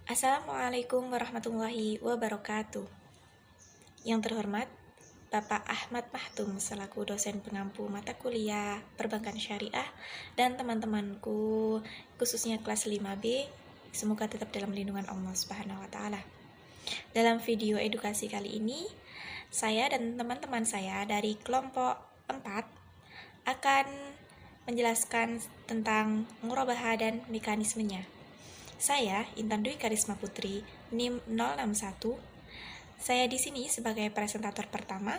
Assalamualaikum warahmatullahi wabarakatuh. Yang terhormat, Bapak Ahmad Mahtum selaku dosen pengampu mata kuliah Perbankan Syariah dan teman-temanku khususnya kelas 5B, semoga tetap dalam lindungan Allah Subhanahu wa taala. Dalam video edukasi kali ini, saya dan teman-teman saya dari kelompok 4 akan menjelaskan tentang murabaha dan mekanismenya. Saya Intan Dwi Karisma Putri, NIM 061. Saya di sini sebagai presentator pertama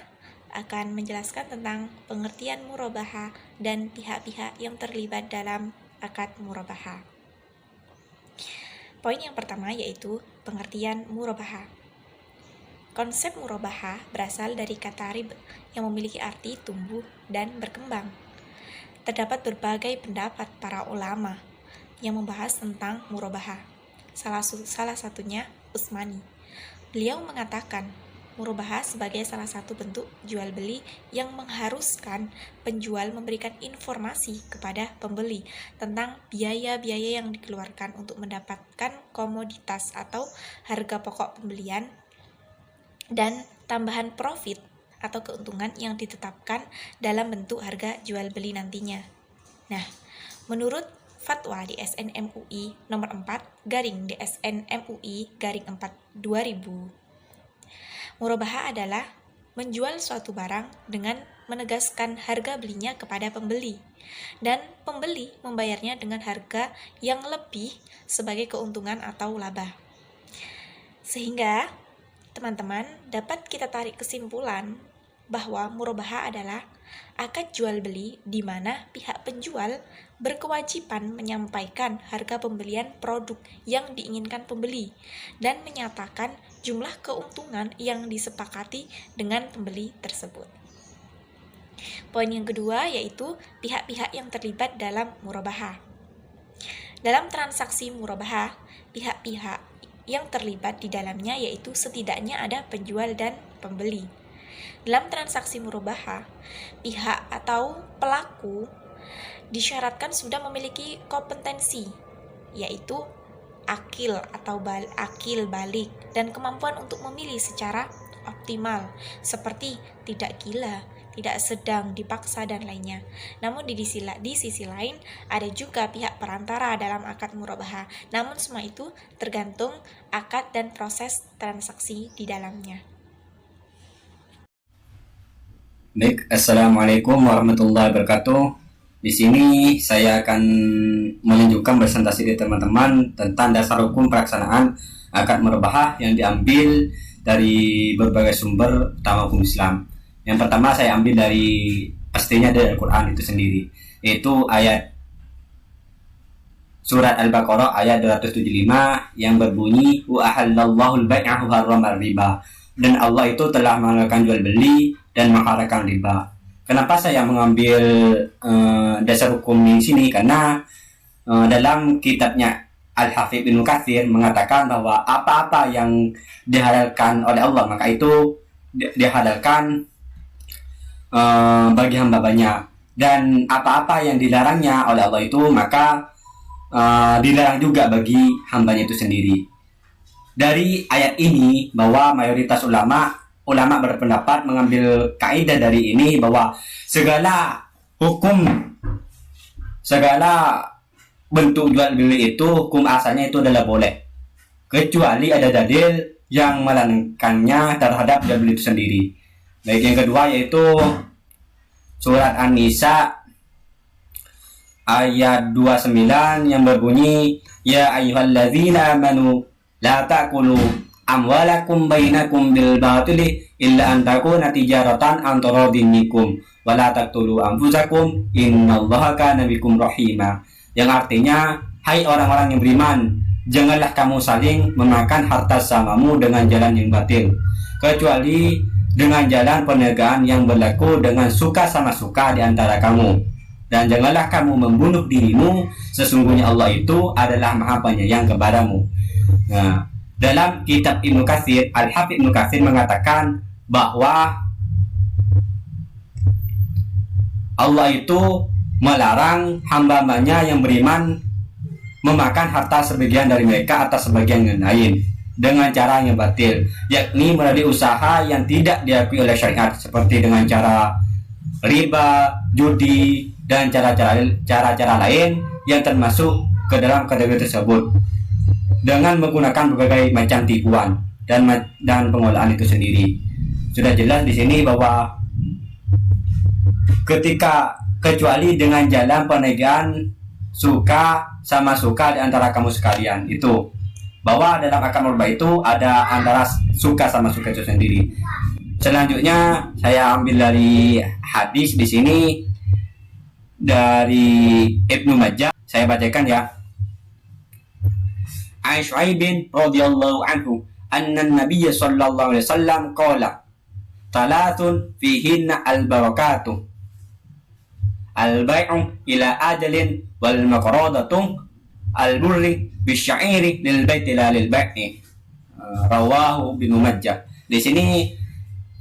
akan menjelaskan tentang pengertian murabaha dan pihak-pihak yang terlibat dalam akad murabaha. Poin yang pertama yaitu pengertian murabaha. Konsep murabaha berasal dari kata rib yang memiliki arti tumbuh dan berkembang. Terdapat berbagai pendapat para ulama yang membahas tentang murabaha. Salah satunya Utsmani. Beliau mengatakan murabaha sebagai salah satu bentuk jual beli yang mengharuskan penjual memberikan informasi kepada pembeli tentang biaya-biaya yang dikeluarkan untuk mendapatkan komoditas atau harga pokok pembelian dan tambahan profit atau keuntungan yang ditetapkan dalam bentuk harga jual beli nantinya. Nah, menurut Fatwa DSN MUI nomor 4 garing DSN MUI garing 4 2000. Murabaha adalah menjual suatu barang dengan menegaskan harga belinya kepada pembeli dan pembeli membayarnya dengan harga yang lebih sebagai keuntungan atau laba. Sehingga teman-teman dapat kita tarik kesimpulan bahwa murabaha adalah akad jual beli di mana pihak penjual berkewajiban menyampaikan harga pembelian produk yang diinginkan pembeli dan menyatakan jumlah keuntungan yang disepakati dengan pembeli tersebut. Poin yang kedua yaitu pihak-pihak yang terlibat dalam murabaha. Dalam transaksi murabaha, pihak-pihak yang terlibat di dalamnya yaitu setidaknya ada penjual dan pembeli. Dalam transaksi murabaha, pihak atau pelaku disyaratkan sudah memiliki kompetensi, yaitu akil atau akil balik dan kemampuan untuk memilih secara optimal, seperti tidak gila, tidak sedang, dipaksa, dan lainnya. Namun di sisi lain, ada juga pihak perantara dalam akad murabaha. Namun semua itu tergantung akad dan proses transaksi di dalamnya. Baik, Assalamualaikum warahmatullahi wabarakatuh. Di sini saya akan menunjukkan presentasi di teman-teman tentang dasar hukum pelaksanaan akad murabaha yang diambil dari berbagai sumber utama hukum Islam. Yang pertama saya ambil pastinya dari Al-Quran itu sendiri, yaitu ayat surat Al-Baqarah ayat 275 yang berbunyi wa ahallallahu al-bai'a wa harrama riba, dan Allah itu telah menghalalkan jual beli dan mengharamkan riba. Kenapa saya mengambil dasar hukum di sini? Karena dalam kitabnya Al-Hafidz Ibnu Katsir mengatakan bahwa apa-apa yang dihalalkan oleh Allah maka itu dihalalkan bagi hamba-hambanya, dan apa-apa yang dilarangnya oleh Allah itu maka dilarang juga bagi hambanya itu sendiri. Dari ayat ini bahwa mayoritas ulama berpendapat mengambil kaidah dari ini bahwa segala bentuk jual beli itu hukum asalnya itu adalah boleh, kecuali ada dalil yang melarangkannya terhadap jual beli itu sendiri. Baik, yang kedua yaitu surat An-Nisa ayat 29 yang berbunyi ya ayyuhalladzina amanu la ta'kulu amwalakum bainakum bil batili illa an takuna tijaratan an taradin minkum wa la taqtulu anfusakum innallaha kana bikum rahima. Yang artinya, hai orang-orang yang beriman, janganlah kamu saling memakan harta samamu dengan jalan yang batil, kecuali dengan jalan perniagaan yang berlaku dengan suka sama suka di antara kamu, dan janganlah kamu membunuh dirimu, sesungguhnya Allah itu adalah Maha Penyayang kepadamu. Nah, dalam kitab Ibnu Katsir, Al-Hafidz Ibnu Katsir mengatakan bahwa Allah itu melarang hamba-hambanya yang beriman memakan harta sebagian dari mereka atas sebagian yang lain dengan cara yang batil, yakni melalui usaha yang tidak diakui oleh syariat seperti dengan cara riba, judi, dan cara-cara lain yang termasuk ke dalam kategori tersebut dengan menggunakan berbagai macam tipuan dan pengolahan itu sendiri. Sudah jelas di sini bahwa kecuali dengan jalan perniagaan suka sama suka di antara kamu sekalian, itu bahwa dalam akad murabah itu ada antara suka sama suka itu sendiri. Selanjutnya saya ambil dari hadis di sini dari Ibnu Majah, saya bacakan ya. Aisy'aibin radhiyallahu anhu anna an-nabiy sallallahu alaihi wasallam qala talatun fihinna al-barakatuh al-bai'u ila ajalin wal maqradatu al-burri bisya'iri lil baiti la lil bai'i. Rawahu Ibnu Majah. Di sini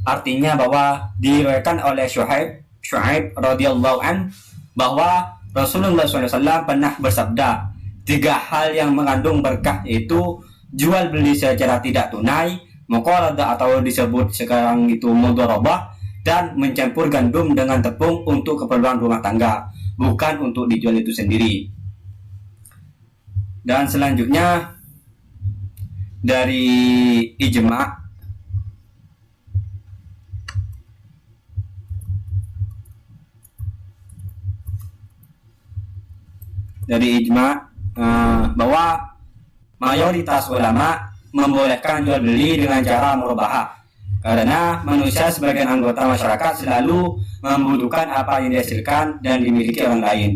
artinya bahwa diriwayatkan oleh Syuaib radhiyallahu an bahwa Rasulullah SAW pernah bersabda, 3 hal yang mengandung berkah itu jual beli secara tidak tunai, muqaradah atau disebut sekarang itu mudharabah, dan mencampur gandum dengan tepung untuk keperluan rumah tangga, bukan untuk dijual itu sendiri. Dan selanjutnya dari ijma' bahwa mayoritas ulama membolehkan jual beli dengan cara murabahah karena manusia sebagian anggota masyarakat selalu membutuhkan apa yang dihasilkan dan dimiliki orang lain.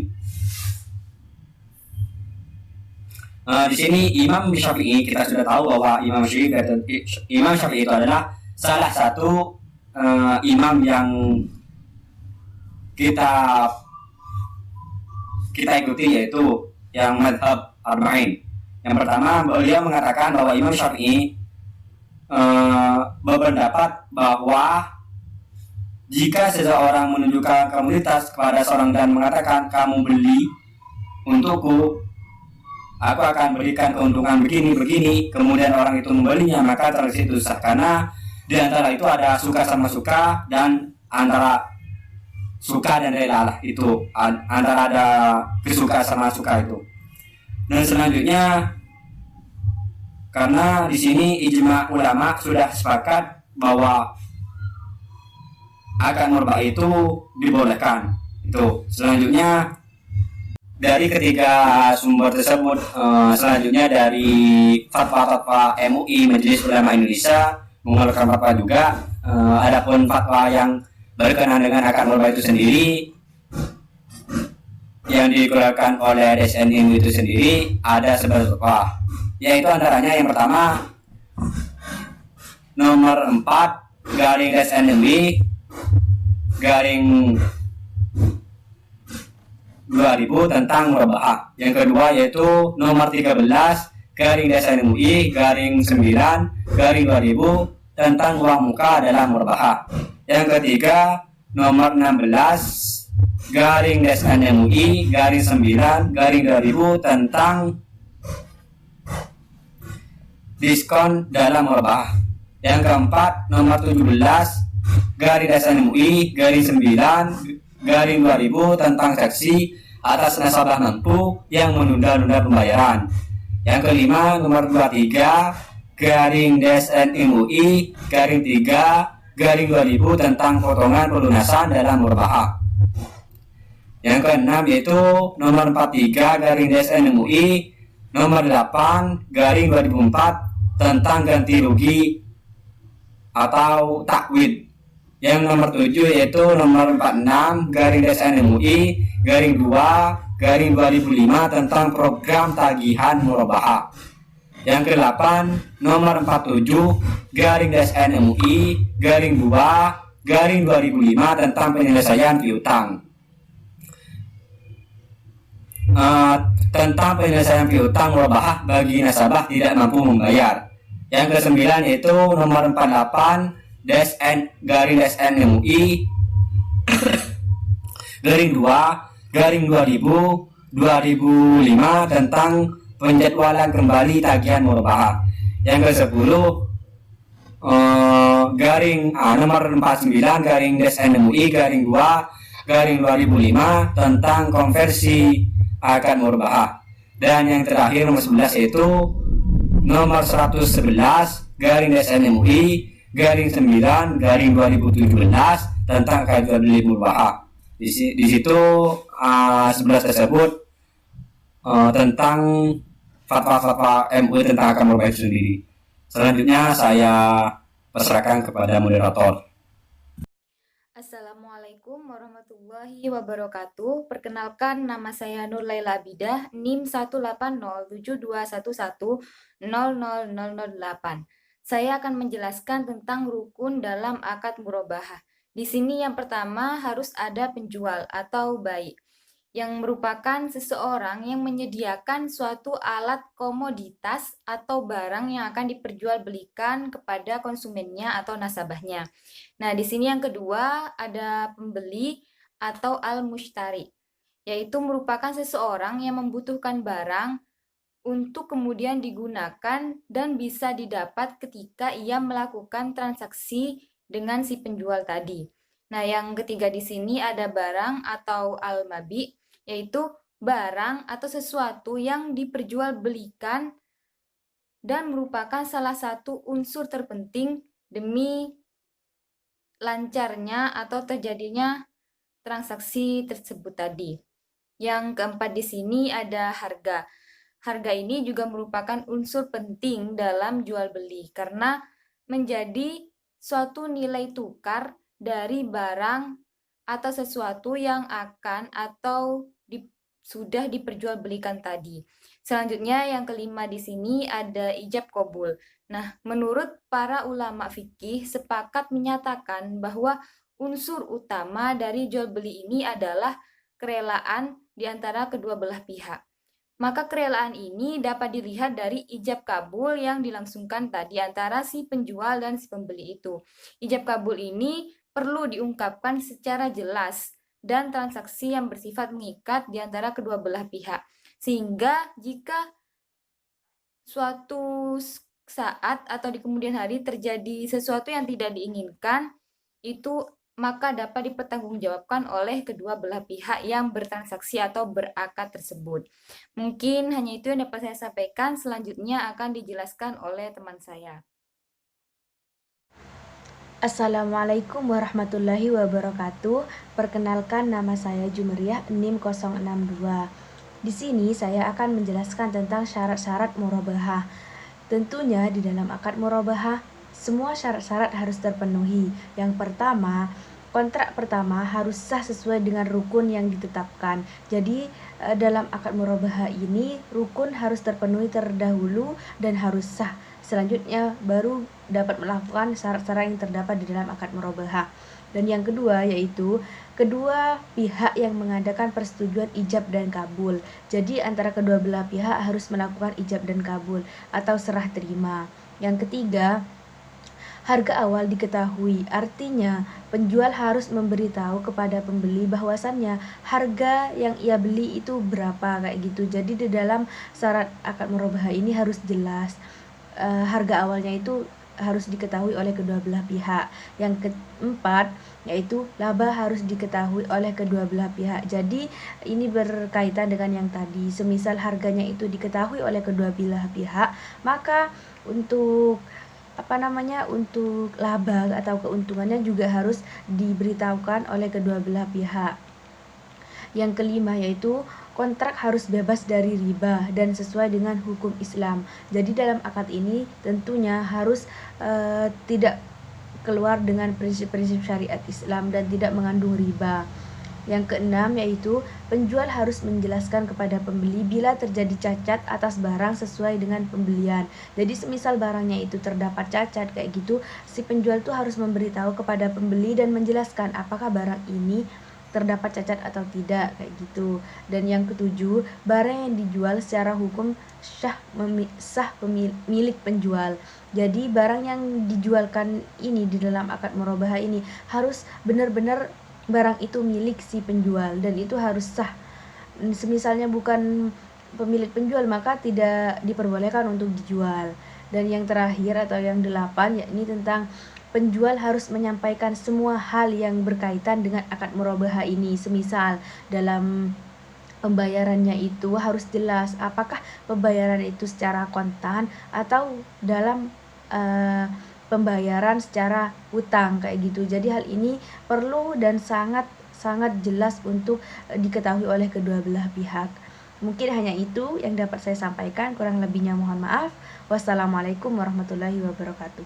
Di sini Imam Syafi'i, kita sudah tahu bahwa Imam Syafi'i itu adalah salah satu imam yang kita ikuti, yaitu yang madhab arba'in. Yang pertama, beliau mengatakan bahwa Imam Syafi'i berpendapat bahwa jika seseorang menunjukkan komoditas kepada seorang dan mengatakan, kamu beli untukku, aku akan berikan keuntungan begini, kemudian orang itu membelinya, maka transaksi itu sah. Karena di antara itu ada suka sama suka, dan antara suka dan rela lah, itu antara ada kesuka sama suka itu. Dan selanjutnya, karena di sini ijma ulama sudah sepakat bahwa akad murabah itu dibolehkan. Itu selanjutnya dari ketiga sumber tersebut, selanjutnya dari fatwa MUI Majelis Ulama Indonesia mengeluarkan fatwa juga. Adapun fatwa yang berkenaan dengan akad murabah itu sendiri yang dikeluarkan oleh DSN itu sendiri ada seberapa, yaitu antaranya yang pertama nomor 4 garing DSN garing 2000 tentang murabahah. Yang kedua yaitu nomor 13 garing DSN MUI garing 9 garing 2000 tentang uang muka dalam murabahah. Yang ketiga nomor 16 garing DSN MUI garing 9 garing 2000 tentang diskon dalam murabahah. Yang keempat nomor 17 garing DSN MUI garing 9 garing 2000 tentang saksi atas nasabah mampu yang menunda-nunda pembayaran. Yang kelima nomor 23 garing DSN MUI garing 3 garing 2000 tentang potongan pelunasan dalam murabahah. Yang keenam yaitu nomor 43 garing DSN MUI nomor 8 garing 2004 tentang ganti rugi atau takwid. Yang nomor 7 yaitu nomor 46 garing DSN MUI garing 2 garing 2005 tentang program tagihan murabahah. Yang ke-8 nomor 47 garing DSN MUI garing 2 garing 2005 tentang penyelesaian piutang. Tentang penyelesaian piutang murabahah bagi nasabah tidak mampu membayar. Yang ke-9 yaitu nomor 48 garing DSN MUI garing 2 garing 2000 2005 tentang penjadwalan kembali tagihan murabahah. Yang ke-10 garing nomor 49 garing DSN-MUI garing 2 garing 2005 tentang konversi akad murabahah. Dan yang terakhir nomor 11 yaitu nomor 111 garing DSN-MUI garing 9 garing 2017 tentang akad jual beli murabahah. Di situ 11 tersebut tentang fatwa-fatwa MUI tentang akad murabahah itu sendiri. Selanjutnya saya persilakan kepada moderator. Assalamualaikum warahmatullahi wabarakatuh. Perkenalkan, nama saya Nur Laila Abidah, NIM 1807211000008. Saya akan menjelaskan tentang rukun dalam akad murabahah. Di sini yang pertama harus ada penjual atau bai, yang merupakan seseorang yang menyediakan suatu alat komoditas atau barang yang akan diperjualbelikan kepada konsumennya atau nasabahnya. Nah, di sini yang kedua ada pembeli atau al-mushtari, yaitu merupakan seseorang yang membutuhkan barang untuk kemudian digunakan dan bisa didapat ketika ia melakukan transaksi dengan si penjual tadi. Nah, yang ketiga di sini ada barang atau al-mabi, yaitu barang atau sesuatu yang diperjualbelikan dan merupakan salah satu unsur terpenting demi lancarnya atau terjadinya transaksi tersebut tadi. Yang keempat di sini ada harga. Harga ini juga merupakan unsur penting dalam jual beli karena menjadi suatu nilai tukar dari barang atau sesuatu yang akan atau sudah diperjualbelikan tadi. Selanjutnya yang kelima di sini ada ijab kabul. Nah, menurut para ulama fikih sepakat menyatakan bahwa unsur utama dari jual beli ini adalah kerelaan di antara kedua belah pihak. Maka kerelaan ini dapat dilihat dari ijab kabul yang dilangsungkan tadi antara si penjual dan si pembeli itu. Ijab kabul ini perlu diungkapkan secara jelas dan transaksi yang bersifat mengikat di antara kedua belah pihak. Sehingga jika suatu saat atau di kemudian hari terjadi sesuatu yang tidak diinginkan, itu maka dapat dipertanggungjawabkan oleh kedua belah pihak yang bertransaksi atau berakad tersebut. Mungkin hanya itu yang dapat saya sampaikan, selanjutnya akan dijelaskan oleh teman saya. Assalamualaikum warahmatullahi wabarakatuh. Perkenalkan, nama saya Jumriyah, NIM 062. Di sini saya akan menjelaskan tentang syarat-syarat murabahah. Tentunya di dalam akad murabahah semua syarat-syarat harus terpenuhi. Yang pertama, kontrak pertama harus sah sesuai dengan rukun yang ditetapkan. Jadi dalam akad murabahah ini rukun harus terpenuhi terdahulu dan harus sah. Selanjutnya baru dapat melakukan syarat-syarat yang terdapat di dalam akad murabahah. Dan yang kedua yaitu kedua pihak yang mengadakan persetujuan ijab dan kabul. Jadi antara kedua belah pihak harus melakukan ijab dan kabul atau serah terima. Yang ketiga, harga awal diketahui. Artinya penjual harus memberitahu kepada pembeli bahwasannya harga yang ia beli itu berapa kayak gitu. Jadi di dalam syarat akad murabahah ini harus jelas. Harga awalnya itu harus diketahui oleh kedua belah pihak. Yang keempat yaitu laba harus diketahui oleh kedua belah pihak. Jadi ini berkaitan dengan yang tadi. Semisal harganya itu diketahui oleh kedua belah pihak, maka untuk untuk laba atau keuntungannya juga harus diberitahukan oleh kedua belah pihak. Yang kelima yaitu kontrak harus bebas dari riba dan sesuai dengan hukum Islam. Jadi dalam akad ini tentunya harus tidak keluar dengan prinsip-prinsip syariat Islam dan tidak mengandung riba. Yang keenam yaitu penjual harus menjelaskan kepada pembeli bila terjadi cacat atas barang sesuai dengan pembelian. Jadi semisal barangnya itu terdapat cacat kayak gitu, si penjual tuh harus memberitahu kepada pembeli dan menjelaskan apakah barang ini terdapat cacat atau tidak kayak gitu. Dan yang ketujuh, barang yang dijual secara hukum sah milik penjual. Jadi barang yang dijualkan ini di dalam akad murabahah ini harus benar-benar barang itu milik si penjual dan itu harus sah Semisalnya bukan pemilik penjual, maka tidak diperbolehkan untuk dijual. Dan yang terakhir atau yang 8, yakni tentang penjual harus menyampaikan semua hal yang berkaitan dengan akad murabahah ini. Semisal dalam pembayarannya itu harus jelas apakah pembayaran itu secara kontan atau dalam pembayaran secara utang kayak gitu. Jadi hal ini perlu dan sangat jelas untuk diketahui oleh kedua belah pihak. Mungkin hanya itu yang dapat saya sampaikan, kurang lebihnya mohon maaf. Wassalamualaikum warahmatullahi wabarakatuh.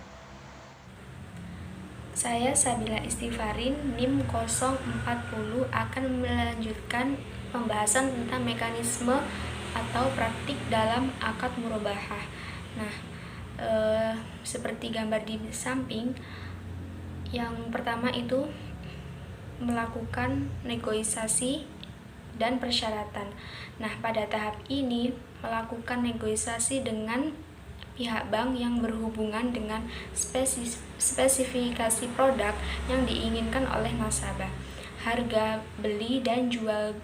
Saya Sabila Istifarin, NIM 040 akan melanjutkan pembahasan tentang mekanisme atau praktik dalam akad murabahah. Nah, seperti gambar di samping, yang pertama itu melakukan negosiasi dan persyaratan. Nah, pada tahap ini melakukan negosiasi dengan pihak bank yang berhubungan dengan spesifikasi produk yang diinginkan oleh nasabah, harga beli dan jual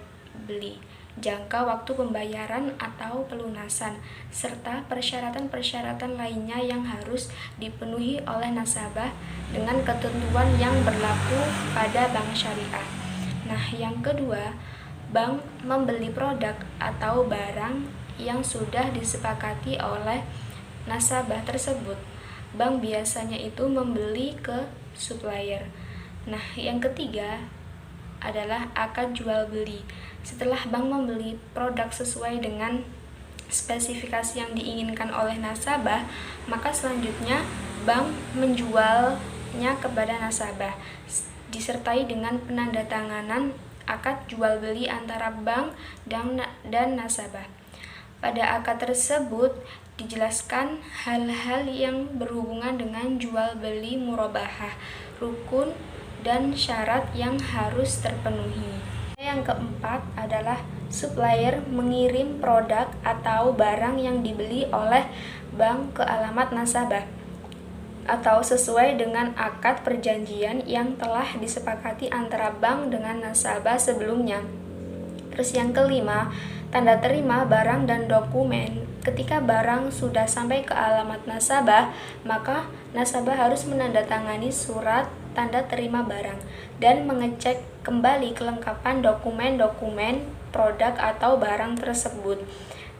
beli, jangka waktu pembayaran atau pelunasan, serta persyaratan-persyaratan lainnya yang harus dipenuhi oleh nasabah dengan ketentuan yang berlaku pada bank syariah. Nah, yang kedua, bank membeli produk atau barang yang sudah disepakati oleh nasabah tersebut. Bank biasanya itu membeli ke supplier. Nah, yang ketiga adalah akad jual beli. Setelah bank membeli produk sesuai dengan spesifikasi yang diinginkan oleh nasabah, maka selanjutnya bank menjualnya kepada nasabah disertai dengan penandatanganan akad jual beli antara bank dan nasabah. Pada akad tersebut dijelaskan hal-hal yang berhubungan dengan jual beli murabahah, rukun dan syarat yang harus terpenuhi. Yang keempat adalah supplier mengirim produk atau barang yang dibeli oleh bank ke alamat nasabah atau sesuai dengan akad perjanjian yang telah disepakati antara bank dengan nasabah sebelumnya. Terus yang kelima, tanda terima barang dan dokumen. Ketika barang sudah sampai ke alamat nasabah, maka nasabah harus menandatangani surat tanda terima barang dan mengecek kembali kelengkapan dokumen-dokumen produk atau barang tersebut.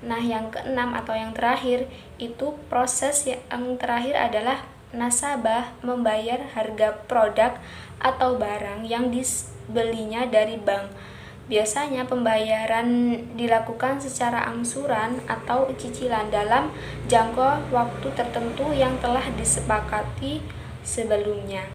Nah, yang keenam atau yang terakhir, itu proses yang terakhir adalah nasabah membayar harga produk atau barang yang dibelinya dari bank. Biasanya pembayaran dilakukan secara angsuran atau cicilan dalam jangka waktu tertentu yang telah disepakati sebelumnya.